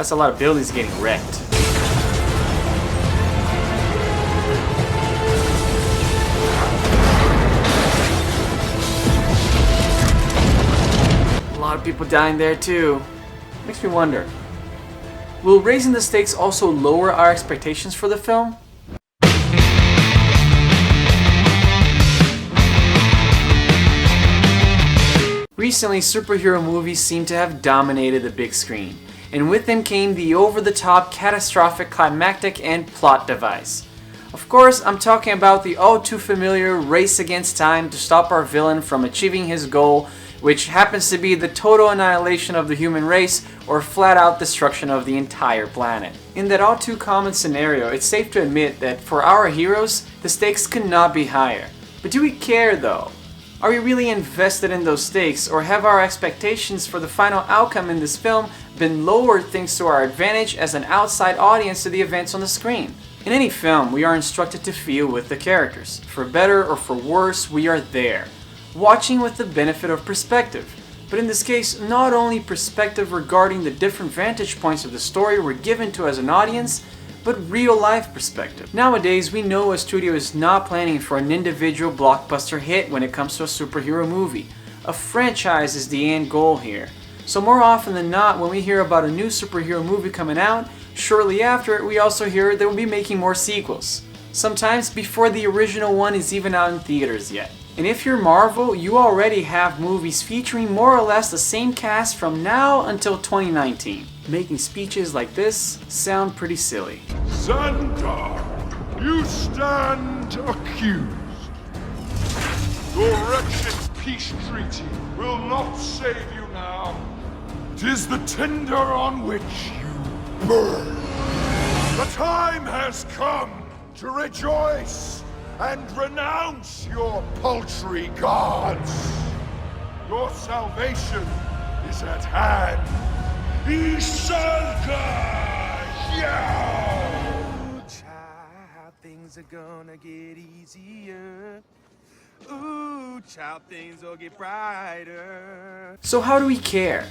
That's a lot of buildings getting wrecked. A lot of people dying there too. Makes me wonder, will raising the stakes also lower our expectations for the film? Recently, superhero movies seem to have dominated the big screen, and with them came the over-the-top, catastrophic, climactic, and plot device. Of course, I'm talking about the all-too-familiar race against time to stop our villain from achieving his goal, which happens to be the total annihilation of the human race or flat-out destruction of the entire planet. In that all-too-common scenario, it's safe to admit that for our heroes, the stakes could not be higher. But do we care though? Are we really invested in those stakes, or have our expectations for the final outcome in this film been lowered thanks to our advantage as an outside audience to the events on the screen? In any film, we are instructed to feel with the characters. For better or for worse, we are there, watching with the benefit of perspective. But in this case, not only perspective regarding the different vantage points of the story we're given to as an audience, but real-life perspective. Nowadays, we know a studio is not planning for an individual blockbuster hit when it comes to a superhero movie. A franchise is the end goal here. So more often than not, when we hear about a new superhero movie coming out, shortly after, we also hear they will be making more sequels. Sometimes before the original one is even out in theaters yet. And if you're Marvel, you already have movies featuring more or less the same cast from now until 2019. Making speeches like this sound pretty silly. Xandar, you stand accused. Your wretched peace treaty will not save you now. 'Tis the tinder on which you burn. The time has come to rejoice and renounce your paltry gods. Your salvation is at hand. Isalka! Yeah! Child, things are gonna get easier. Ooh, child, things will get brighter. So how do we care?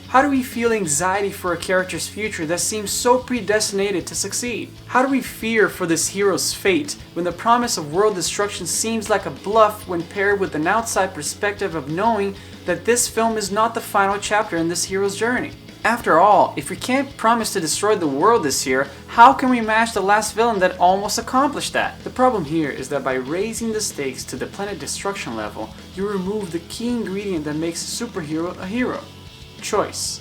How do we feel anxiety for a character's future that seems so predestinated to succeed? How do we fear for this hero's fate when the promise of world destruction seems like a bluff when paired with an outside perspective of knowing that this film is not the final chapter in this hero's journey? After all, if we can't promise to destroy the world this year, how can we match the last villain that almost accomplished that? The problem here is that by raising the stakes to the planet destruction level, you remove the key ingredient that makes a superhero a hero. Choice.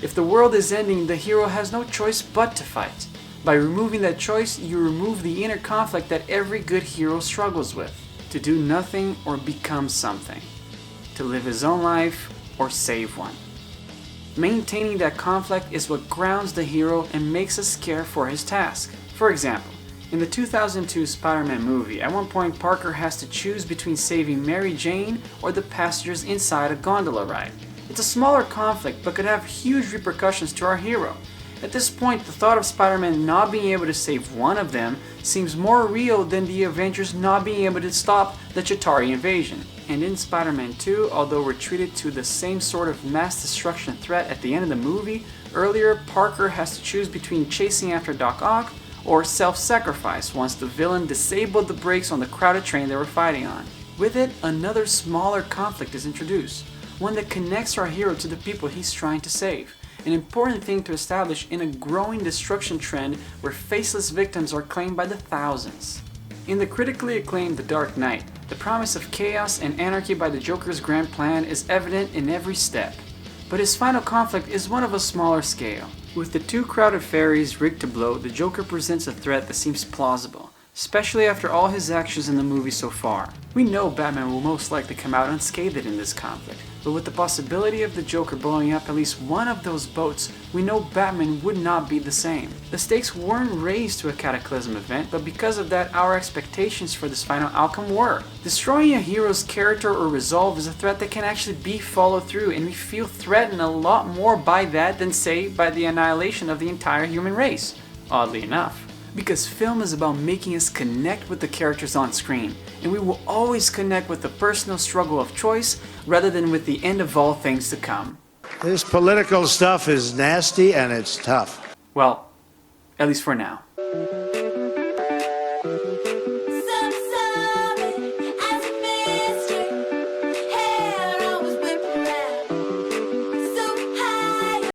If the world is ending, the hero has no choice but to fight. By removing that choice, you remove the inner conflict that every good hero struggles with. To do nothing or become something. To live his own life or save one. Maintaining that conflict is what grounds the hero and makes us care for his task. For example, in the 2002 Spider-Man movie, at one point Parker has to choose between saving Mary Jane or the passengers inside a gondola ride. It's a smaller conflict but could have huge repercussions to our hero. At this point, the thought of Spider-Man not being able to save one of them seems more real than the Avengers not being able to stop the Chitauri invasion. And in Spider-Man 2, although we're treated to the same sort of mass destruction threat at the end of the movie, earlier Parker has to choose between chasing after Doc Ock or self-sacrifice once the villain disabled the brakes on the crowded train they were fighting on. With it, another smaller conflict is introduced, one that connects our hero to the people he's trying to save. An important thing to establish in a growing destruction trend where faceless victims are claimed by the thousands. In the critically acclaimed The Dark Knight, the promise of chaos and anarchy by the Joker's grand plan is evident in every step. But his final conflict is one of a smaller scale. With the two crowded ferries rigged to blow, the Joker presents a threat that seems plausible, especially after all his actions in the movie so far. We know Batman will most likely come out unscathed in this conflict, but with the possibility of the Joker blowing up at least one of those boats, we know Batman would not be the same. The stakes weren't raised to a cataclysm event, but because of that, our expectations for this final outcome were. Destroying a hero's character or resolve is a threat that can actually be followed through, and we feel threatened a lot more by that than, say, by the annihilation of the entire human race, oddly enough. Because film is about making us connect with the characters on screen, and we will always connect with the personal struggle of choice rather than with the end of all things to come. This political stuff is nasty and it's tough. Well, at least for now.